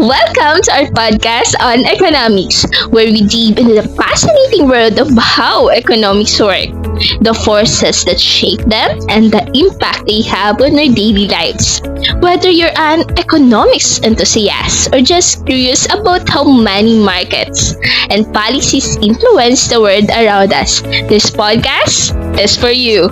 Welcome to our podcast on economics, where we dive into the fascinating world of how economics work, the forces that shape them, and the impact they have on our daily lives. Whether you're an economics enthusiast or just curious about how money markets and policies influence the world around us, this podcast is for you.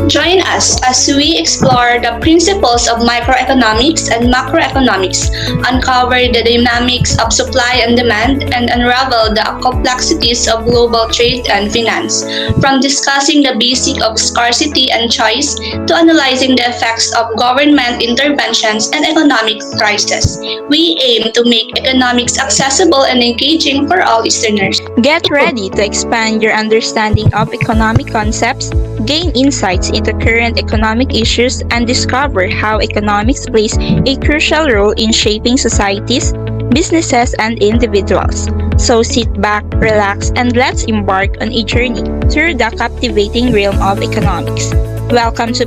Join us as we explore the principles of microeconomics and macroeconomics, uncover the dynamics of supply and demand, and unravel the complexities of global trade and finance. From discussing the basics of scarcity and choice to analyzing the effects of government interventions and economic crises, we aim to make economics accessible and engaging for all listeners. Get ready to expand your understanding of economic concepts, gain insights into current economic issues, and discover how economics plays a crucial role in shaping societies, businesses, and individuals. So sit back, relax, and let's embark on a journey through the captivating realm of economics. Welcome to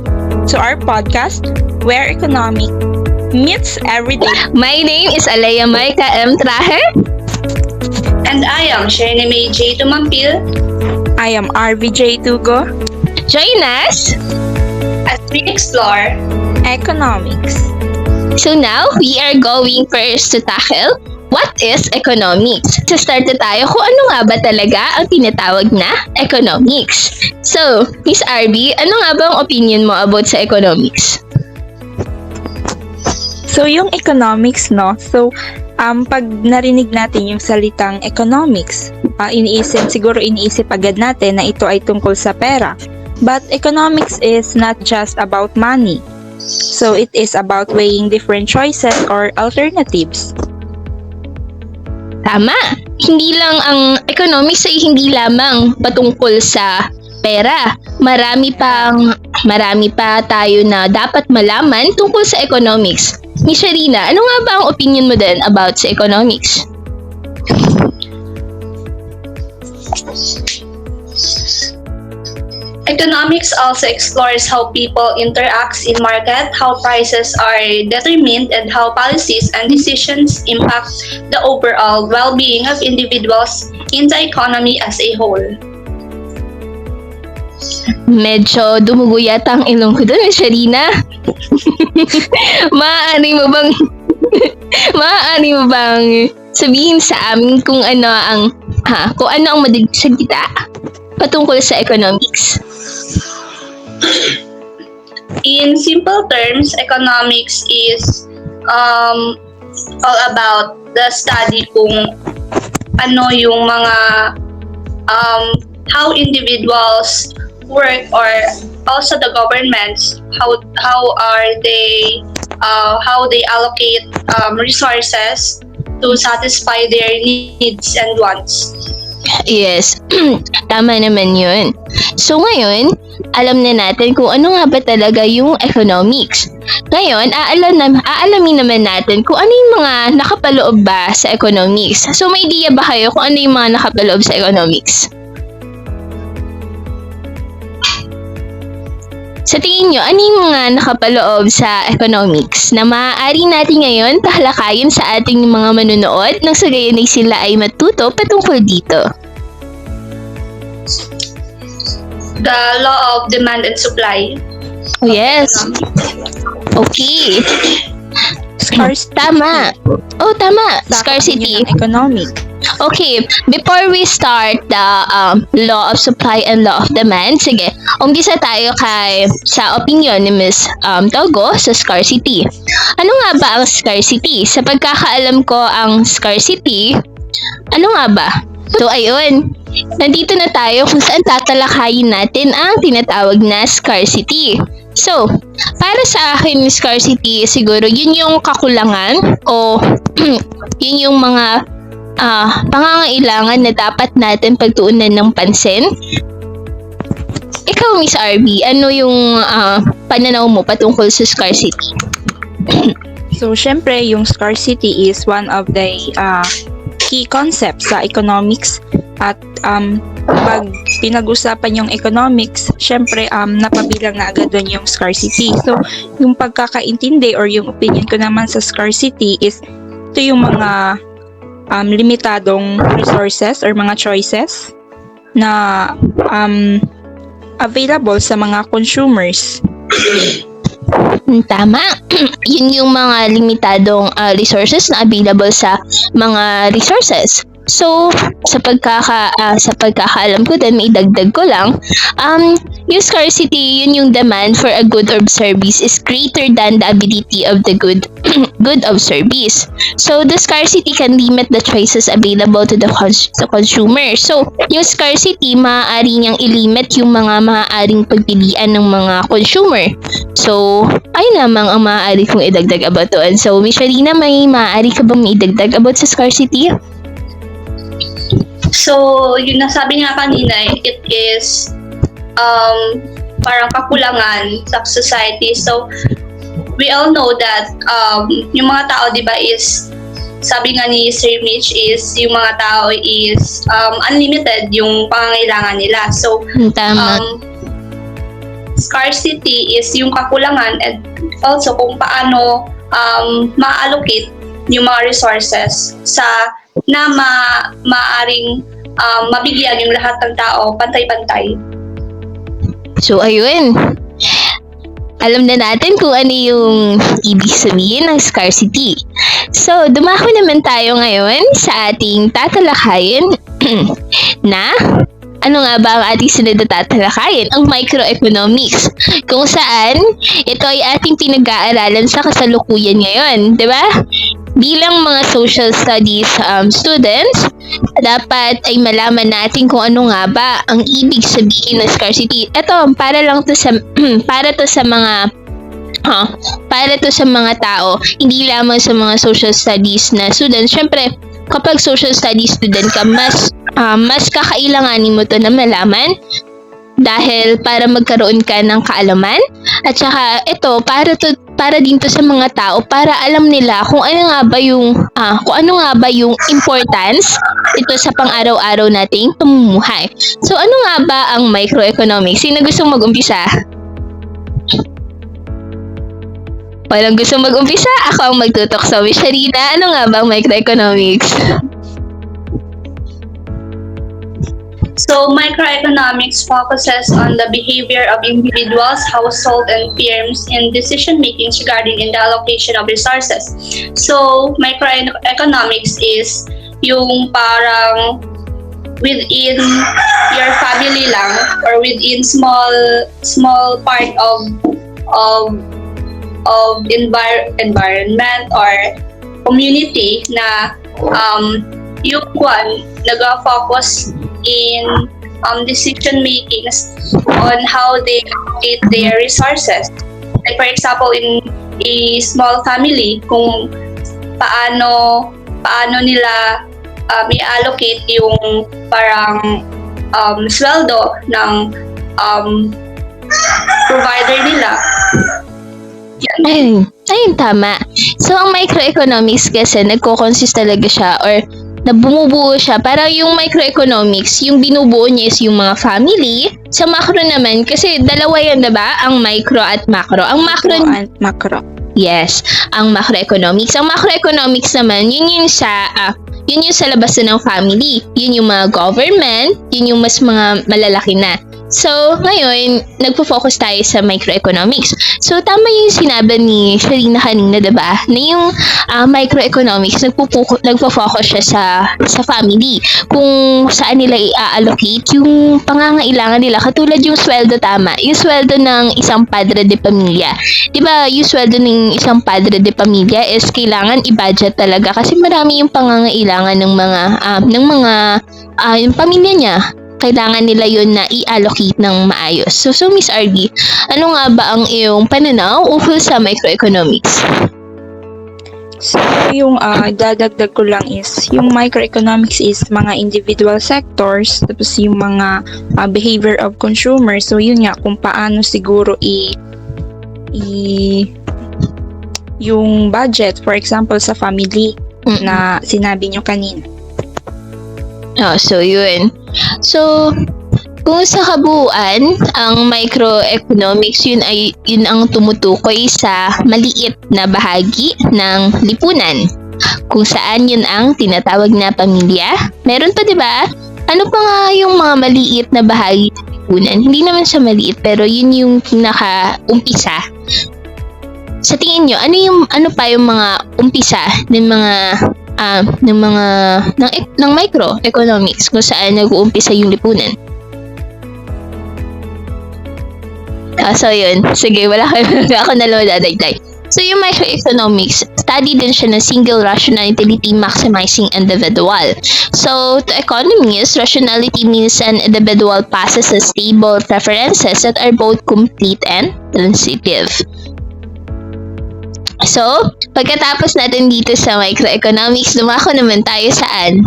our podcast, where economic meets everyday. My name is Alea Maika M. Traher. And I am Shernime J. Tumampil. I am RVJ Tugo. Join us! As we explore Economics. So now, we are going first to tackle what is economics. So start na tayo kung ano nga ba talaga ang tinatawag na economics. So, Miss RB, ano nga ba ang opinion mo about sa economics? So, yung economics, no? So, pag narinig natin yung salitang economics, iniisip agad natin na ito ay tungkol sa pera. But economics is not just about money. So, it is about weighing different choices or alternatives. Tama! Hindi lang ang economics ay hindi lamang patungkol sa pera. Marami pa tayo na dapat malaman tungkol sa economics. Miss Sharina, ano nga ba ang opinion mo din about sa economics? Economics also explores how people interact in market, how prices are determined, and how policies and decisions impact the overall well-being of individuals in the economy as a whole. Medyo dumugo yata ang ilong ko doon, Sharina. Maaari mo bang sabihin sa amin kung ano ang madaling salita patungkol sa economics? In simple terms, economics is all about the study kung ano yung mga how individuals work, or also the governments, how they allocate resources to satisfy their needs and wants. Yes, tama naman yun. So ngayon, alam na natin kung ano nga ba talaga yung economics. Ngayon, aalamin naman natin kung ano yung mga nakapaloob ba sa economics. So may idea ba kayo kung ano yung mga nakapaloob sa economics? Sa tingin nyo, ano yung mga nakapaloob sa economics na maaari natin ngayon tahalakayin sa ating mga manunood nang sa gayon ay sila ay matuto patungkol dito? The law of demand and supply. Oh, yes. Okay. Tama. Oh, tama. Scarcity. Economic. Okay, before we start the law of supply and law of demand, sige, umpisa tayo sa opinion ni Ms. Togo sa scarcity. Ano nga ba ang scarcity? Sa pagkakaalam ko, ang scarcity, ano nga ba? So, ayun, nandito na tayo kung saan tatalakayin natin ang tinatawag na scarcity. So, para sa akin, scarcity, siguro yun yung kakulangan o yun yung mga pangangailangan na dapat natin pagtuunan ng pansin. Ikaw, Miss RB, ano yung pananaw mo patungkol sa scarcity? So, syempre, yung scarcity is one of the key concepts sa economics. At pag pinag-usapan yung economics, syempre, napabilang na agad doon yung scarcity. So, yung pagkakaintindi or yung opinion ko naman sa scarcity is ito yung mga limitadong resources or mga choices na available sa mga consumers. Tama. Yun yung mga limitadong resources na available sa mga resources. So, sa pagkakaalam ko din, may dagdag ko lang, yung scarcity, yun yung demand for a good or service is greater than the ability of the good of service. So, the scarcity can limit the choices available to the consumer. So, yung scarcity, maaari niyang ilimit yung mga maaaring pagpilian ng mga consumer. So, ayun lamang ang maaari kong idagdag about doon. So, Miss Sharina, may maaari ka bang idagdag about sa scarcity? So, yung nasabi nga kanina, it is parang kakulangan sa society. So, we all know that yung mga tao, di ba, is, sabi nga ni Sir Mitch, is yung mga tao is unlimited yung pangangailangan nila. So, Tama. Scarcity is yung kakulangan, and also kung paano ma-allocate yung mga resources na maaring mabigyan yung lahat ng tao pantay-pantay. So, ayun. Alam na natin kung ano yung ibig sabihin ng scarcity. So, dumako naman tayo ngayon sa ating tatalakayin na ano nga ba ang ating sunod na tatalakayin? Ang microeconomics. Kung saan, ito ay ating pinag-aaralan sa kasalukuyan ngayon. Diba? Bilang mga social studies students, dapat ay malaman natin kung ano nga ba ang ibig sabihin ng scarcity. Ito, para to sa mga tao, hindi lamang sa mga social studies na students. Syempre, kapag social studies student ka, mas kakailanganin mo to na malaman dahil para magkaroon ka ng kaalaman, at saka ito para din to sa mga tao para alam nila kung ano nga ba yung importance ito sa pang-araw-araw nating pamumuhay. So ano nga ba ang microeconomics? Sino gustong mag-umpisa? Walang gustong mag-umpisa? Ako ang magtutok. So, Miss Sharina, ano nga ba ang microeconomics? So, microeconomics focuses on the behavior of individuals, households, and firms in decision-making regarding in the allocation of resources. So, microeconomics is yung parang within your family lang, or within small part of environment or community na yung nag-focus in decision making on how they allocate their resources. Like for example, in a small family, kung paano nila i-allocate yung parang sweldo ng provider nila. Yan. Ayun, tama. So, ang microeconomics kasi, nagko-consist talaga siya or bumubuo siya. Para yung microeconomics, yung binubuo niya is yung mga family. Sa macro naman, kasi dalawa yan, diba? Ang micro at macro. Ang macro And macro. Yes, ang macroeconomics. Ang macroeconomics naman, yun yung sa labas na ng family. Yun yung mga government, yun yung mas mga malalaki na. So, ngayon, nagpo-focus tayo sa microeconomics. So, tama yung sinabi ni Sharina kanina, diba? Na yung microeconomics, nagpo-focus siya sa family. Kung saan nila i-allocate yung pangangailangan nila. Katulad yung sweldo, tama. Yung sweldo ng isang padre de pamilya. Diba, yung sweldo ng isang padre de pamilya is kailangan i-budget talaga kasi marami yung pangangailangan ng yung pamilya niya. Kailangan nila yun na i-allocate ng maayos. So Miss RD, ano nga ba ang iyong pananaw ukol sa microeconomics? So, yung dadagdag ko lang is, yung microeconomics is mga individual sectors, tapos yung mga behavior of consumers. So, yun nga, kung paano siguro yung budget, for example, sa family na sinabi nyo kanina. So yun. So, kung sa kabuuan, ang microeconomics yun ang tumutukoy sa maliit na bahagi ng lipunan. kung saan yun ang tinatawag na pamilya. Meron pa, di ba? Ano pa nga yung mga maliit na bahagi ng lipunan? Hindi naman siya maliit, pero yun yung pinaka-umpisa. Sa tingin nyo, ano pa yung mga umpisa ng microeconomics kung saan nag-uumpisa yung lipunan? So yun. Sige, wala ako na lang dadagdag. So yung microeconomics, study din siya ng single rational utility maximizing individual. So to economists, rationality means an individual possesses stable preferences that are both complete and transitive. So, pagkatapos natin dito sa microeconomics, dumako naman tayo saan?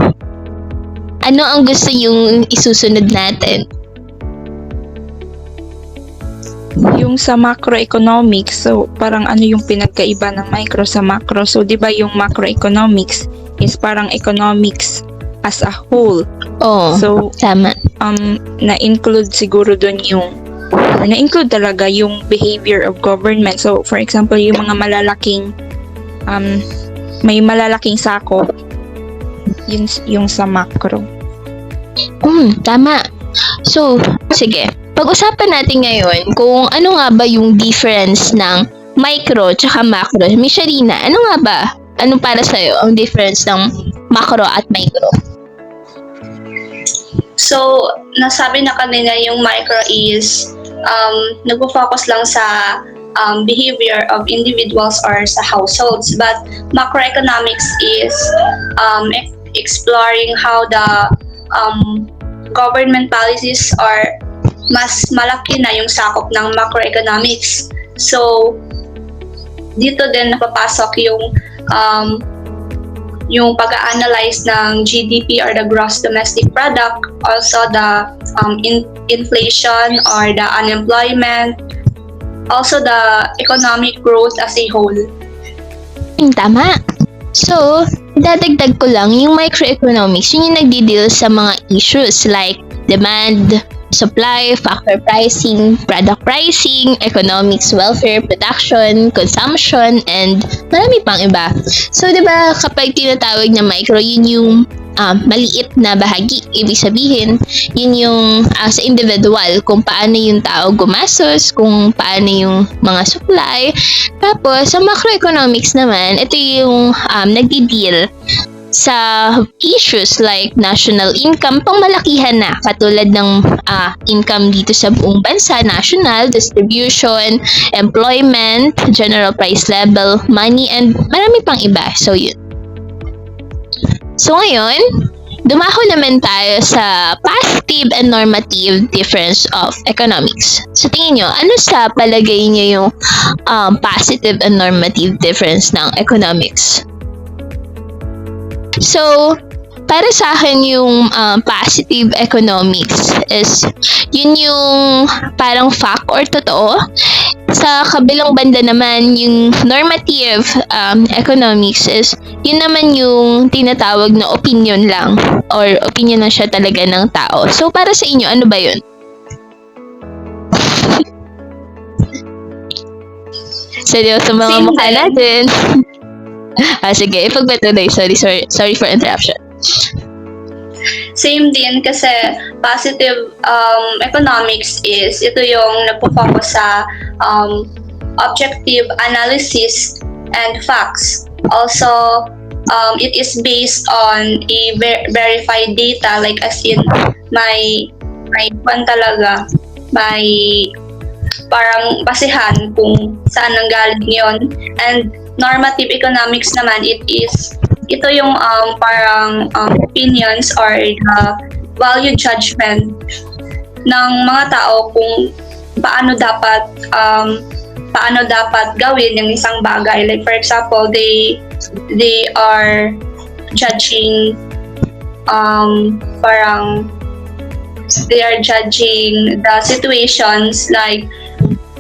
Ano ang gusto yung isusunod natin? Yung sa macroeconomics, so parang ano yung pinagkaiba ng micro sa macro? So, di ba yung macroeconomics is parang economics as a whole. Oh, So, tama. na-include siguro dun na-include talaga yung behavior of government. So, for example, yung mga malalaking, may malalaking sakop, yun yung sa macro. Tama. So, sige. Pag-usapan natin ngayon kung ano nga ba yung difference ng micro tsaka macro. Miss Sharina, ano nga ba? Ano para sa'yo ang difference ng macro at micro? So, nasabi na kanina yung micro is nagpo-focus lang sa behavior of individuals or sa households. But macroeconomics is exploring how the government policies are mas malaki na yung sakop ng macroeconomics. So, dito din napapasok yung pag-analyze ng GDP or the gross domestic product, also the inflation or the unemployment, also the economic growth as a whole. Tama. So, dadagdag ko lang, yung microeconomics, yun yung nagdi-deal sa mga issues like demand, supply, factor pricing, product pricing, economics, welfare, production, consumption, and marami pang iba. So, di ba, kapag tinatawag na micro, yun yung maliit na bahagi. Ibig sabihin, yun yung sa individual, kung paano yung tao gumastos, kung paano yung mga supply. Tapos, sa macroeconomics naman, ito yung nagdi-deal sa issues like national income, pangmalakihan na, katulad ng income dito sa buong bansa, national, distribution, employment, general price level, money, and marami pang iba. So, yun. So, ngayon, dumako naman tayo sa positive and normative difference of economics. So, tingin nyo, ano sa palagay nyo yung positive and normative difference ng economics? So, para sa akin yung positive economics is yun yung parang fact or totoo. Sa kabilang banda naman, yung normative economics is yun naman yung tinatawag na opinion lang or opinion lang siya talaga ng tao. So, para sa inyo, ano ba yun? Seryoso mga Same mukha din. natin. Sige, ipagpatuloy. Sorry for interruption. Same din kasi positive economics is ito yung nagpo-focus sa objective analysis and facts. Also, it is based on a verified data, like as in may parang basihan kung saan nanggaling yon. And normative economics naman, ito yung parang opinions or the value judgment ng mga tao kung paano dapat gawin yung isang bagay. Like for example, they are judging they are judging the situations like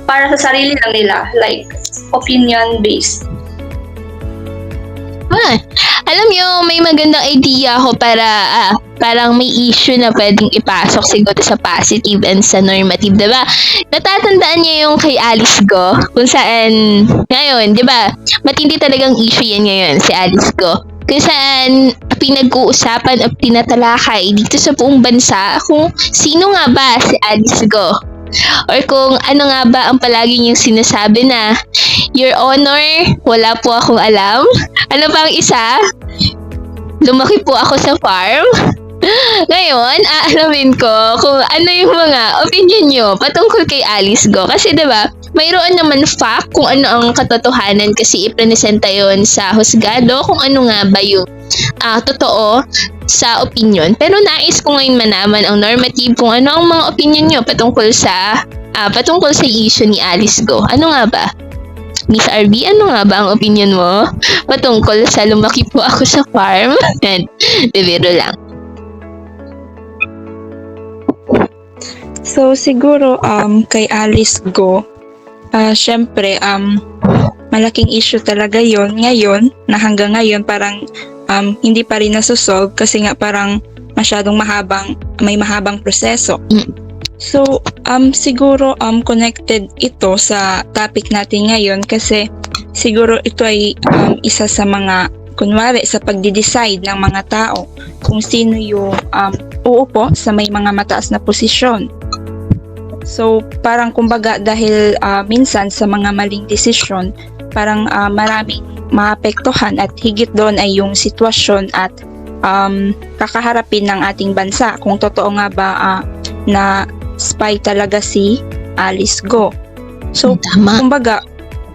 para sa sarili lang nila, like opinion based. Alam niyo, may magandang idea ako para parang may issue na pwedeng ipasok siguro sa positive and sa normative, 'di ba? Natatandaan niyo yung kay Alice Go, kung saan ngayon, 'di ba? Matindi talagang issue yan ngayon si Alice Go. Kung saan pinag-uusapan at tinatalakay dito sa buong bansa kung sino nga ba si Alice Go. Or kung ano nga ba ang palagi niyang sinasabi na, Your Honor, wala po akong alam. Ano pa ang isa? Lumaki po ako sa farm. Ngayon, aalamin ko kung ano yung mga opinion nyo patungkol kay Alice Go. Kasi diba, mayroon naman fact kung ano ang katotohanan kasi ipresenta yon sa husgado kung ano nga ba yung totoo sa opinion. Pero nais ko ngayon manaman ang normative kung ano ang mga opinion nyo patungkol sa issue ni Alice Go. Ano nga ba? Miss RB, ano nga ba ang opinion mo patungkol sa lumaki po ako sa farm? Bibiro lang. So siguro kay Alice Go, syempre malaking issue talaga yon ngayon na hanggang ngayon parang hindi pa rin nasusolve kasi nga parang masyadong may mahabang proseso. So siguro connected ito sa topic natin ngayon kasi siguro ito ay isa sa mga kunwari sa pagde-decide ng mga tao kung sino yung uupo sa may mga mataas na posisyon. So parang kumbaga dahil minsan sa mga maling desisyon parang maraming maapektuhan at higit doon ay yung sitwasyon at kakaharapin ng ating bansa kung totoo nga ba na spy talaga si Alice Go. So Tama. kumbaga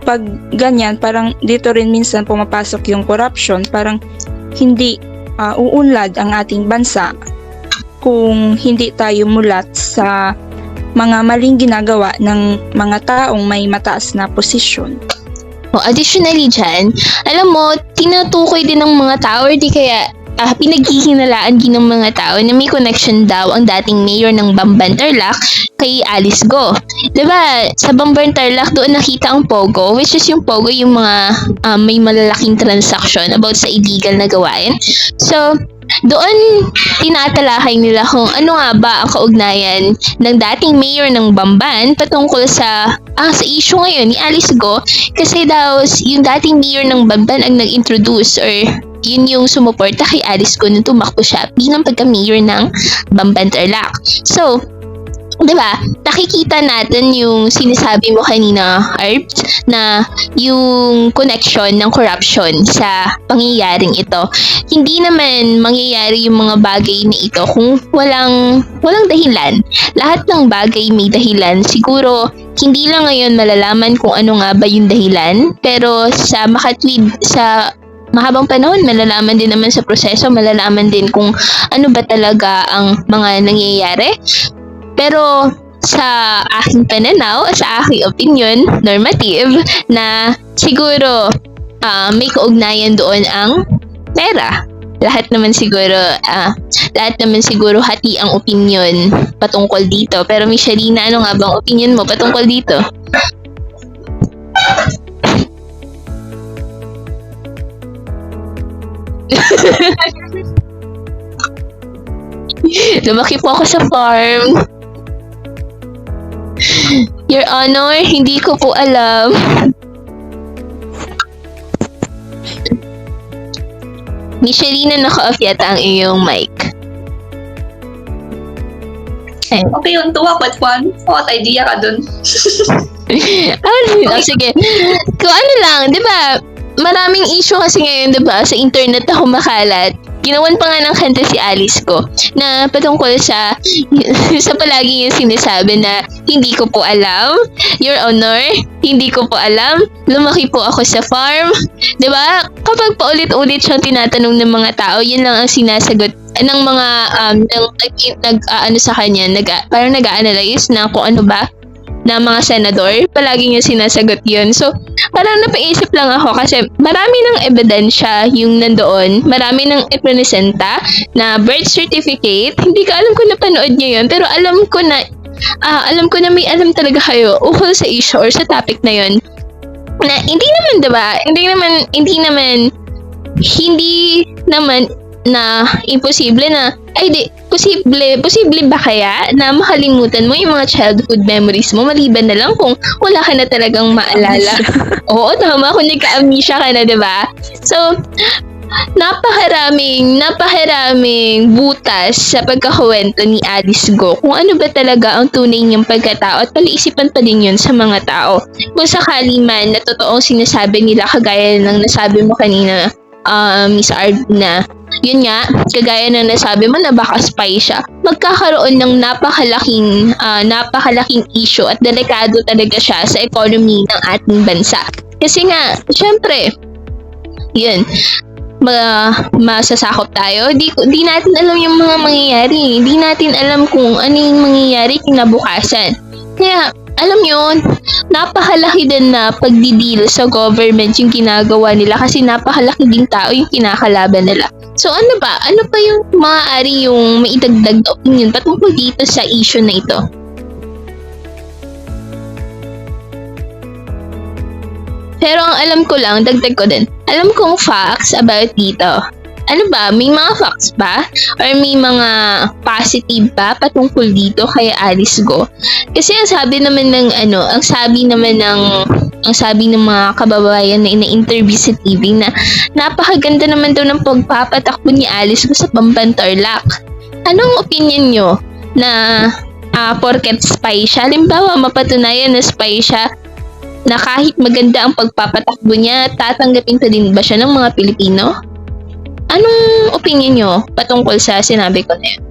pag ganyan parang dito rin minsan pumapasok yung corruption, parang hindi uunlad ang ating bansa kung hindi tayo mulat sa mga maling ginagawa ng mga taong may mataas na posisyon. Additionally dyan, alam mo, tinutukoy din ng mga tao or di kaya pinaghihinalaan din ng mga tao na may connection daw ang dating mayor ng Bamban Tarlac kay Alice Go. Diba, sa Bamban Tarlac doon nakita ang Pogo, which is yung Pogo yung mga may malalaking transaction about sa illegal na gawain. So, doon tinatalakay nila kung ano nga ba ang kaugnayan ng dating mayor ng Bamban patungkol sa issue ngayon ni Alice Go kasi daw yung dating mayor ng Bamban ang nag-introduce or yun yung sumuporta kay Alice Go nung tumakbo siya bilang pagka-mayor ng Bamban Tarlac. So, diba, nakikita natin yung sinasabi mo kanina, Arbs, na yung connection ng corruption sa pangyayaring ito. Hindi naman mangyayari yung mga bagay na ito kung walang dahilan. Lahat ng bagay may dahilan. Siguro, hindi lang ngayon malalaman kung ano nga ba yung dahilan, pero sa mahabang panahon, malalaman din naman sa proseso, malalaman din kung ano ba talaga ang mga nangyayari. Pero sa aking pananaw, sa aking opinion, normative, na siguro may kaugnayan doon ang pera. Lahat naman siguro hati ang opinion patungkol dito. Pero Miss Sharina, ano nga bang opinion mo patungkol dito? Lumaki po ako sa farm. Your Honor, hindi ko po alam. Michelina, naka-off yata ang iyong mic. Okay, yun. Tuwa ko. What idea ka dun? Sige. Kung ano lang, di ba, maraming issue kasi ngayon, di ba, sa internet na kumakalat. Ginawan pa nga ng kanta si Alice Go na patungkol sa palagi yung sinasabi na hindi ko po alam, Your Honor, hindi ko po alam, lumaki po ako sa farm. Diba? Kapag paulit-ulit siyang tinatanong ng mga tao, yun lang ang sinasagot ng mga sa kanya, parang nag-a-analyze na kung ano ba na mga senador, palagi niya sinasagot yun. So, parang napaisip lang ako kasi marami ng ebidensya yung nandoon, marami ng ipresenta na birth certificate. Hindi ko alam kung napanood niyo yun, pero alam ko na may alam talaga kayo ukol sa issue or sa topic na yun. Na hindi naman, diba? Hindi naman hindi naman na imposible na, posible ba kaya na makalimutan mo yung mga childhood memories mo maliban na lang kung wala ka na talagang maalala. Oo, tama, kung nagka-amnesia ka na, diba? So, napakaraming butas sa pagkakakwento ni Alice Go kung ano ba talaga ang tunay niyang pagkatao at palaisipan pa din yun sa mga tao. Kung sakali man na totoong sinasabi nila kagaya ng nasabi mo kanina, Miss Ardina, yun nga, kagaya ng nasabi mo na baka spy siya, magkakaroon ng napakalaking issue at delikado talaga siya sa economy ng ating bansa. Kasi nga, syempre, yun, masasakop tayo. Di natin alam yung mga mangyayari. Di natin alam kung ano yung mangyayari kinabukasan. Kaya, alam yun, napakalaki din na pagdideal sa government yung ginagawa nila kasi napakalaki din tao yung kinakalaban nila. So ano ba? Ano pa yung maaari yung maidagdag na opinion patungkol dito sa issue na ito? Pero ang alam ko lang, dagdag ko din, alam kong facts about dito. Ano ba? May mga facts ba? Or may mga positive ba patungkol dito kay Alice Go? Kasi ang sabi naman ng mga kababayan na ina-interview sa TV na napakaganda naman daw ng pagpapatakbo ni Alice Go sa Pambantarlac. Anong opinion nyo na porket spy siya? Halimbawa, mapatunayan na spy siya, na kahit maganda ang pagpapatakbo niya, tatanggapin pa din ba siya ng mga Pilipino? Anong opinion nyo patungkol sa sinabi ko na yun?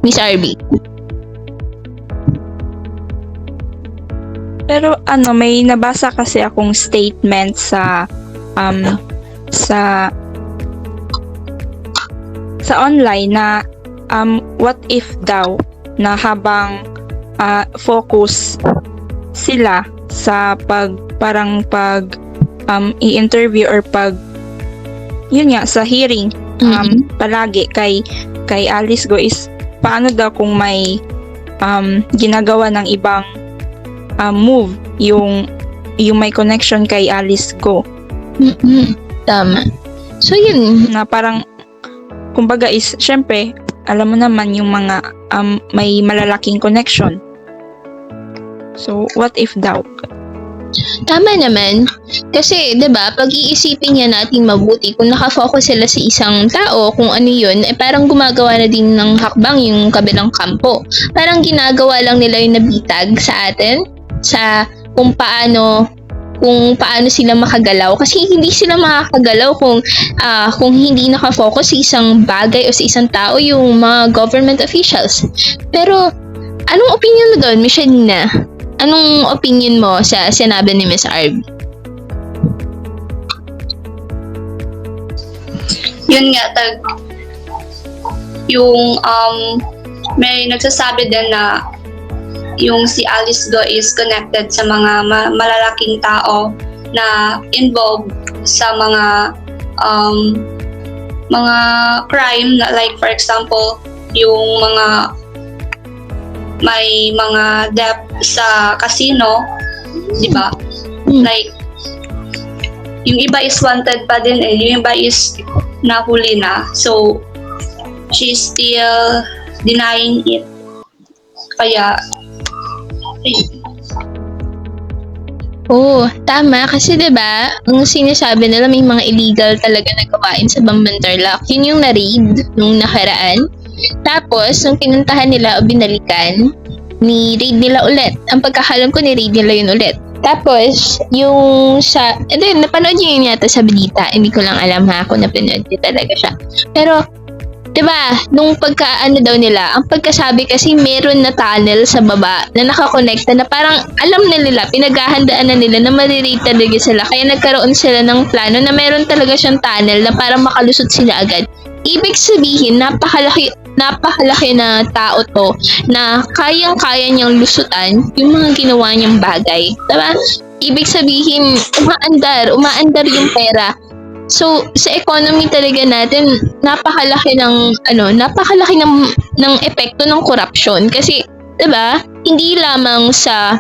Miss RB? Pero may nabasa kasi akong statement sa online na what if daw na habang focus sila sa i-interview or yun nga sa hearing palagi kay Alice Go is paano daw kung may ginagawa ng ibang move yung may connection kay Alice Go. Tama. So yun na parang kumbaga is syempre alam mo naman yung mga may malalaking connection. So what if daw? Tama naman. Kasi, 'di ba, pag-iisipin niya natin mabuti kung nakafocus sila sa isang tao, kung ano 'yun, parang gumagawa na din ng hakbang yung kabilang kampo. Parang ginagawa lang nila yung nabitag sa atin sa kung paano sila makagalaw kasi hindi sila makakagalaw kung hindi nakafocus sa isang bagay o sa isang tao yung mga government officials. Pero anong opinion mo doon, Miss Shanina? Anong opinion mo sa sinabi ni Miss Arb? Yun nga, yung may nagsasabi din na yung si Alice Go is connected sa mga malalaking tao na involved sa mga crime na like for example yung mga may mga debt sa casino, di ba? Like, yung iba is wanted pa din yung iba is nahuli na. So, she's still denying it. Kaya, tama. Kasi 'di ba, ang sinasabi nila may mga illegal talaga na gawain sa Bambantarlac. Yun yung na-raid nung nakaraan. Tapos, nung pinuntahan nila o binalikan, ni-raid nila ulit. Ang pagkakalam ko, ni-raid nila yun ulit. Tapos, napanood nyo yun yata sa balita. Hindi ko lang alam kung napanood nyo talaga siya. Pero, diba, nung daw nila, ang pagkasabi kasi meron na tunnel sa baba na nakakonekta na parang alam na nila, pinaghahandaan na nila na ma-raid talaga sila. Kaya nagkaroon sila ng plano na meron talaga siyang tunnel na parang makalusot sila agad. Ibig sabihin, napakalaki na tao to na kayang-kaya niyang lusutan yung mga ginawa niyang bagay. Diba? Ibig sabihin, umaandar yung pera. So, sa economy talaga natin, napakalaki ng epekto ng corruption. Kasi, diba, hindi lamang sa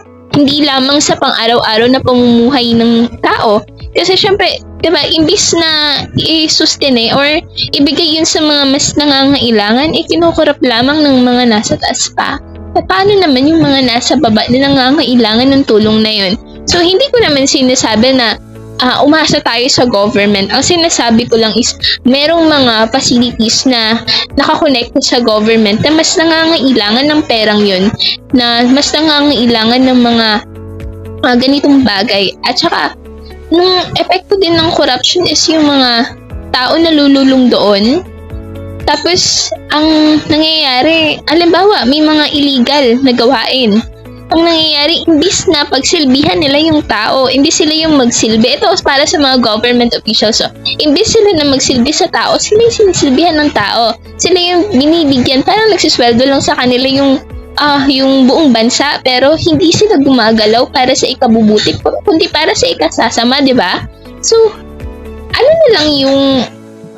pang-araw-araw na pamumuhay ng tao. Kasi syempre, diba, imbis na i-sustain or ibigay yun sa mga mas nangangailangan, kinukurap lamang ng mga nasa taas pa. At paano naman yung mga nasa baba na nangangailangan ng tulong na yun? So, hindi ko naman sinasabi na umasa tayo sa government. Ang sinasabi ko lang is, merong mga facilities na nakakonect sa government na mas nangangailangan ng perang yun, na mas nangangailangan ng mga ganitong bagay. At saka, nung epekto din ng corruption is yung mga tao na lululong doon. Tapos, ang nangyayari, alimbawa, may mga illegal na gawain. Ang nangyayari, imbis na pagsilbihan nila yung tao, imbis sila yung magsilbi. Ito para sa mga government officials. So, imbis sila na magsilbi sa tao, sila yung sinisilbihan ng tao. Sila yung binibigyan, parang nagsisweldo lang sa kanila yung buong bansa, pero hindi sila gumagalaw para sa ikabubuti, kundi para sa ikasasama, di ba? So, ano na lang yung,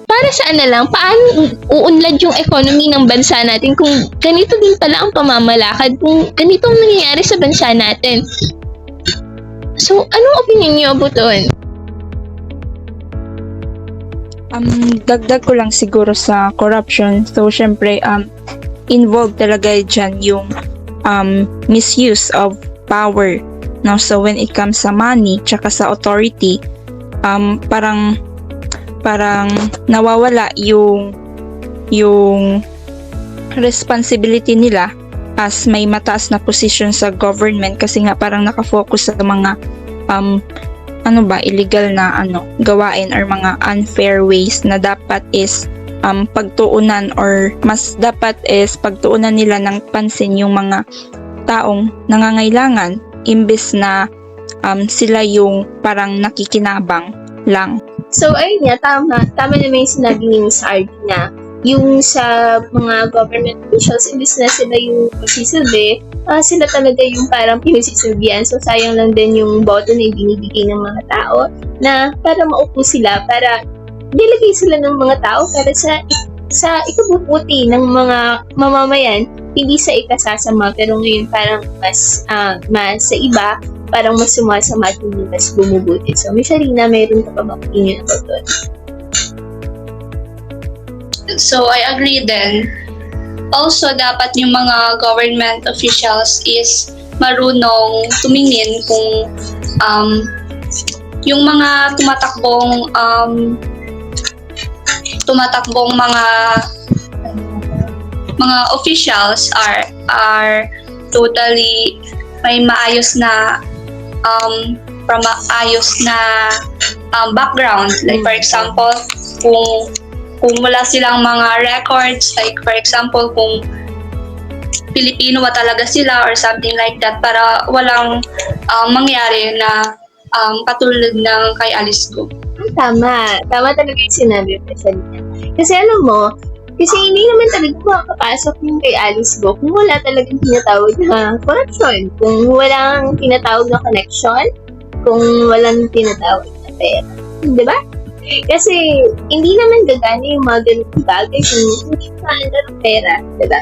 para saan na lang, paano uunlad yung economy ng bansa natin kung ganito din pala ang pamamalakad, kung ganito ang nangyayari sa bansa natin. So, anong opinion niyo about doon? Dagdag ko lang siguro sa corruption. So, syempre, involved talaga dyan yung misuse of power. No? So, when it comes sa money, tsaka sa authority, parang nawawala yung responsibility nila as may mataas na position sa government, kasi nga parang nakafocus sa mga illegal na gawain or mga unfair ways na dapat is pagtuunan, or mas dapat is pagtuunan nila ng pansin yung mga taong nangangailangan, imbes na sila yung parang nakikinabang lang. So, ayun nga, tama naman yung sinabi ni Ms. RD na yung sa mga government officials, imbis na sila yung magsisilbi, sila talaga yung parang pinagsisilbihan. So, sayang lang din yung boto na ibinibigay ng mga tao na para maupo sila, para nilagay sila ng mga tao para sa ikabubuti ng mga mamamayan, hindi sa ikasasama. Pero ngayon parang mas sa iba, parang mas sumasama at hindi mas bumubuti. So, Ms. Sharina, mayroon ka pa bang opinion about doon? So, I agree din. Also, dapat yung mga government officials is marunong tumingin kung yung mga tumatakbong mga officials are totally may maayos na background. Like for example, kung wala silang mga records, like for example, kung Pilipino ba talaga sila or something like that, para walang mangyari na katulad ng kay Alice Go. Tama talaga yung sinabi mo sa niya. Kasi alam mo, kasi hindi naman talaga makakapasok yung kay Alice Go kung wala talagang tinatawag na corruption, kung walang tinatawag na connection, kung walang tinatawag na pera. Diba? Kasi hindi naman gagana yung mga ganitong bagay kung hindi maanda ng pera. Diba?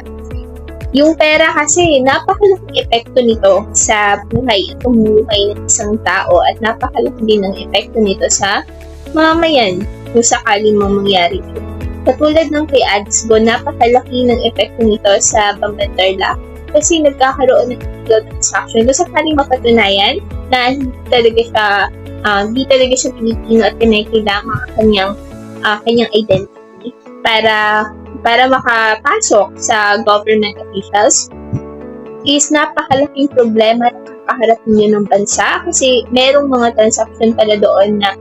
Yung pera kasi, napakalaking epekto nito sa buhay at pamumuhay ng isang tao, at napakalaki din ng epekto nito sa mamamayan kung sakaling mangyari ito. Katulad ng kay Alice Go, napakalaki ng epekto nito sa Bamban Tarlac kasi nagkakaroon ng illegal transaction. Kung sakaling mapatunayan na hindi talaga siya Pilipino at kinakailangan ang kanyang identity para makapasok sa government officials, is napakalaking problema na nakaharap niyo ng bansa, kasi merong mga transaction pala doon na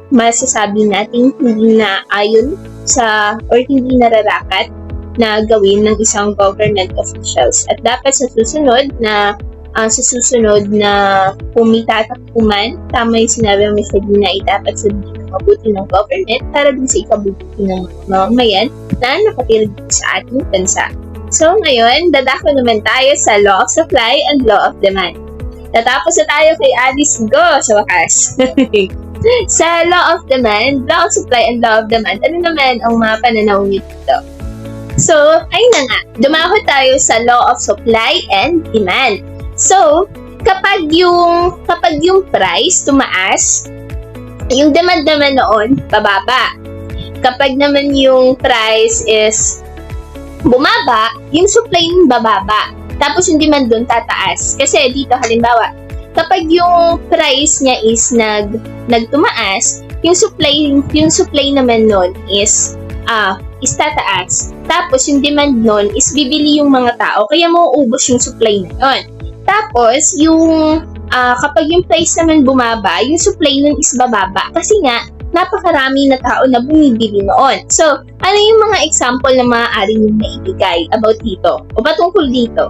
masasabi natin hindi na ayon sa or hindi nararapat na gawin ng isang government officials. At dapat sa susunod na kung may tatakbuhan, tama yung sinabi mo sa na dapat sabihin ng mabuti ng government para din sa ikabubuti ng mamamayan na nakatira dito sa ating bansa. So ngayon, dadako naman tayo sa law of supply and law of demand. Tatapos na tayo kay Alice Go sa wakas. Sa law of demand, law of supply and law of demand, ano naman ang mga pananaw nyo dito? So, ayun na nga, dumahon tayo sa law of supply and demand. So, kapag yung price tumaas, Yung demand naman noon, bababa. Kapag naman yung price is bumaba, yung supply bababa. Tapos yung demand doon tataas. Kasi dito halimbawa, kapag yung price niya is nagtumaas, yung supply naman noon is tataas. Tapos yung demand noon is bibili yung mga tao, kaya mauubos yung supply na yun. Tapos yung kapag yung price naman bumaba, yung supply nun is bababa. Kasi nga, napakarami na tao na bumibili noon. So, ano yung mga example na maaari nyo maibigay about dito? O patungkol dito?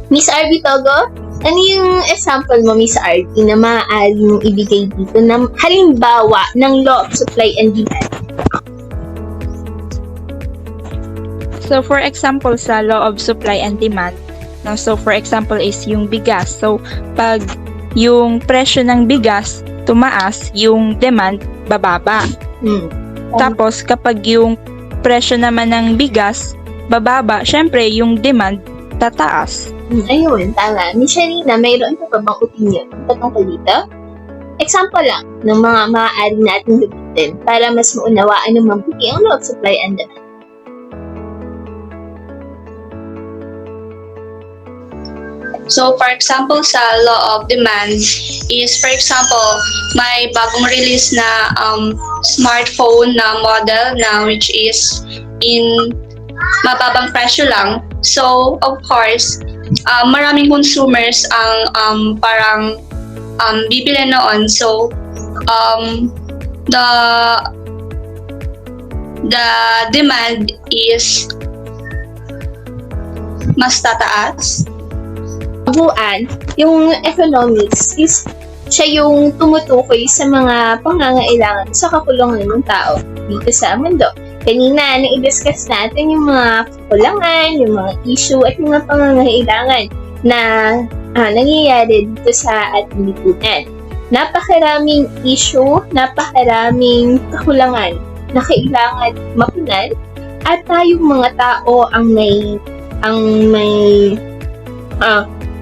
Miss RB Togo, ano yung example mo, Miss RB, na maaari mong ibigay dito na halimbawa ng law of supply and demand? So, for example, sa law of supply and demand, no? So, for example is yung bigas. So, pag yung presyo ng bigas tumaas, yung demand bababa. Tapos, kapag yung presyo naman ng bigas bababa, syempre, yung demand tataas. Ayun, tama. Miss Sharina, mayroon ka pa bang opinion patungkol dito? Example lang ng mga maaari natin gamitin para mas maunawaan ng mabuti ang law of supply and demand. So, for example, sa law of demand is, for example, may bagong release na smartphone na model na which is in mababang presyo lang. So, of course, maraming consumers ang parang bibili noon. So, the demand is mas tataas. Yung economics is siya yung tumutukoy sa mga pangangailangan sa kakulangan ng tao dito sa mundo. Kanina, na-discuss natin yung mga kakulangan, yung mga issue, at mga pangangailangan na nangyayari dito sa ating lipunan. Napakaraming issue, napakaraming kakulangan na kailangan mapunan, at tayong mga tao ang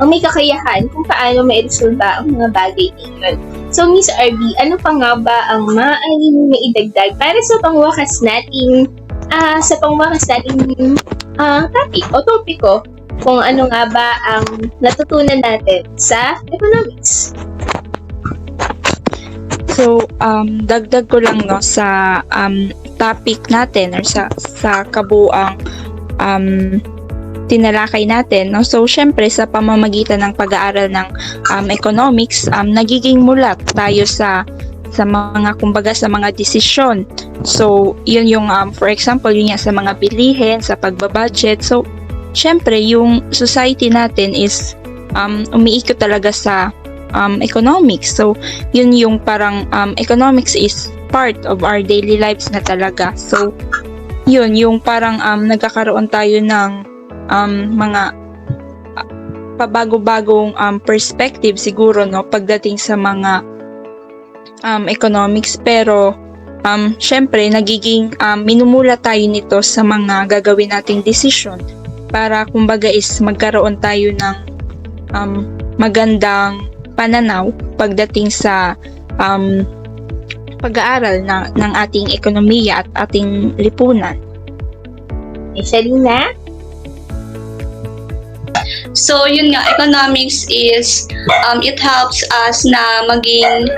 may kakayahan kung paano mairesolba ang mga bagay ngayon. So, Miss RB, ano pa nga ba ang maaaring maidagdag para sa pangwakas nating topic o topiko kung ano nga ba ang natutunan natin sa economics? So, dagdag ko lang no sa topic natin or sa kabuang tinalakay natin, no? So, syempre, sa pamamagitan ng pag-aaral ng economics, nagiging mulat tayo sa mga, kumbaga, sa mga desisyon. So, yun yung, for example, yun yung sa mga bilihin, sa pagbabudget. So, syempre, yung society natin is umiikot talaga sa economics. So, yun yung parang economics is part of our daily lives na talaga. So, yun yung parang nagkakaroon tayo ng mga pabago-bagong perspective siguro, no, pagdating sa mga economics. Pero syempre nagiging minumula tayo nito sa mga gagawin nating decision para kumbaga is magkaroon tayo ng magandang pananaw pagdating sa pag-aaral ng ating ekonomiya at ating lipunan. Sharina? So, yun nga, economics is, it helps us na maging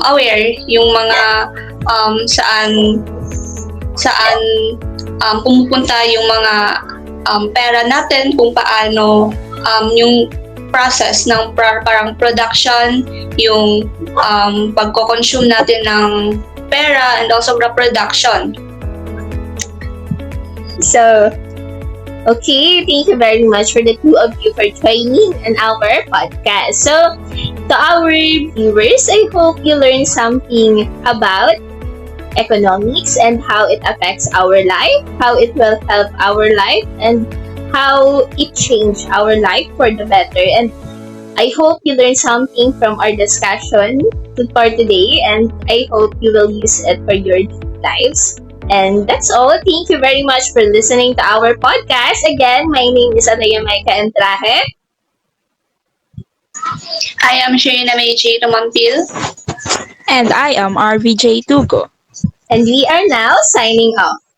aware yung mga saan pumupunta yung mga pera natin, kung paano yung process ng parang production, yung pagko-consume natin ng pera, and also the production. So, okay, thank you very much for the two of you for joining in our podcast. So, to our viewers, I hope you learned something about economics and how it affects our life, how it will help our life, and how it changed our life for the better. And I hope you learned something from our discussion for today, and I hope you will use it for your lives. And that's all. Thank you very much for listening to our podcast. Again, my name is Alaya Maika Entraje. I am Sharina Meiji Romampil. And I am RVJ Tugo. And we are now signing off.